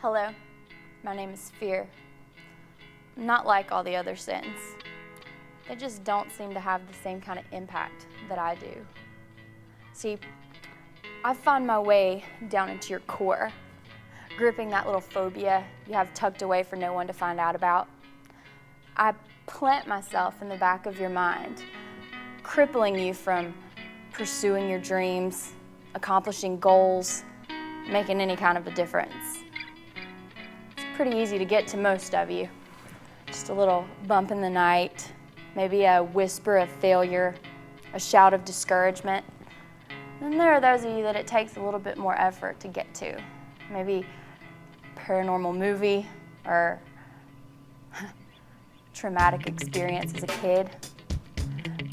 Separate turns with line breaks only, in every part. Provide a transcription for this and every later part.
Hello, my name is Fear. I'm not like all the other sins. They just don't seem to have the same kind of impact that I do. See, I find my way down into your core, gripping that little phobia you have tucked away for no one to find out about. I plant myself in the back of your mind, crippling you from pursuing your dreams, accomplishing goals, making any kind of a difference. It's pretty easy to get to most of you. Just a little bump in the night, maybe a whisper of failure, a shout of discouragement. Then there are those of you that it takes a little bit more effort to get to. Maybe paranormal movie or traumatic experience as a kid.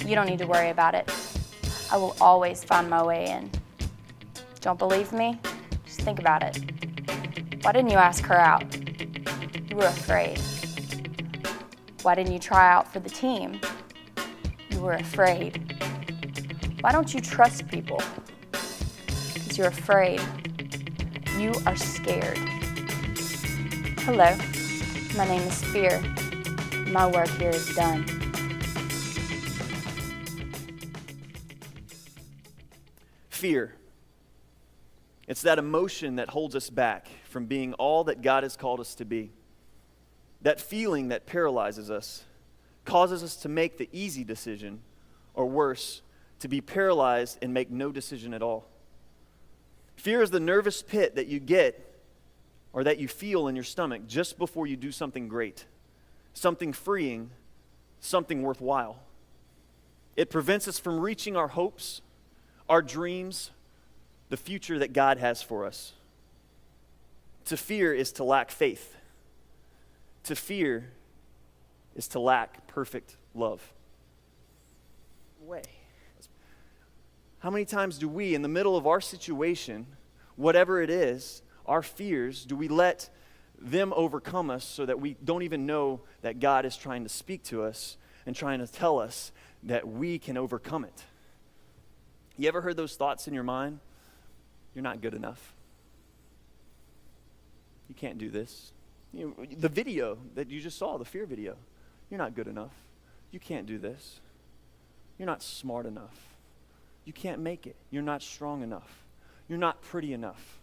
You don't need to worry about it. I will always find my way in. Don't believe me? Just think about it. Why didn't you ask her out? You were afraid. Why didn't you try out for the team? You were afraid. Why don't you trust people? Because you're afraid. You are scared. Hello, my name is Fear. My work here is done.
Fear. It's that emotion that holds us back from being all that God has called us to be. That feeling that paralyzes us, causes us to make the easy decision, or worse, to be paralyzed and make no decision at all. Fear is the nervous pit that you get or that you feel in your stomach just before you do something great, something freeing, something worthwhile. It prevents us from reaching our hopes, our dreams, the future that God has for us. To fear is to lack faith. To fear is to lack perfect love. How many times do we, in the middle of our situation, whatever it is, our fears, do we let them overcome us so that we don't even know that God is trying to speak to us and trying to tell us that we can overcome it? You ever heard those thoughts in your mind? You're not good enough. You can't do this. You know, the video that you just saw, the fear video, you're not good enough. You can't do this. You're not smart enough. You can't make it. You're not strong enough. You're not pretty enough.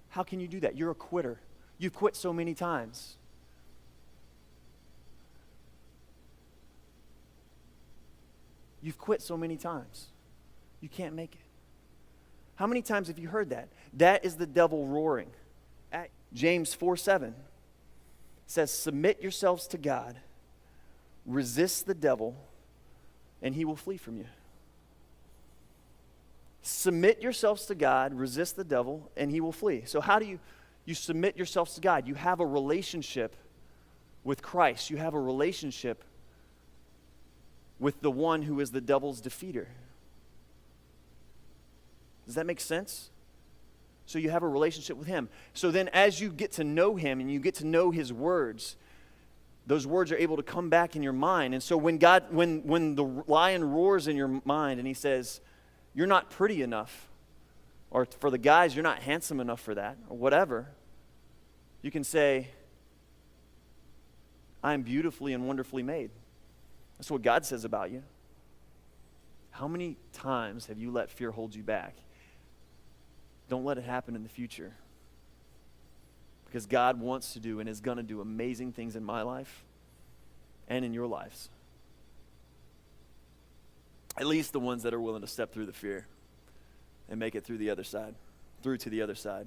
How can you do that? You're a quitter. You've quit so many times. You've quit so many times. You can't make it. How many times have you heard that? That is the devil roaring. At James 4:7 says, "Submit yourselves to God, resist the devil, and he will flee from you." Submit yourselves to God, resist the devil, and he will flee. So how do you submit yourselves to God? You have a relationship with Christ. You have a relationship with the one who is the devil's defeater. Does that make sense? So you have a relationship with him. So then as you get to know him and you get to know his words, those words are able to come back in your mind. And so when the lion roars in your mind and he says, "You're not pretty enough," or for the guys, "You're not handsome enough for that," or whatever, you can say, "I am beautifully and wonderfully made." That's what God says about you. How many times have you let fear hold you back? Don't let it happen in the future. Because God wants to do and is going to do amazing things in my life and in your lives. At least the ones that are willing to step through the fear and make it through to the other side.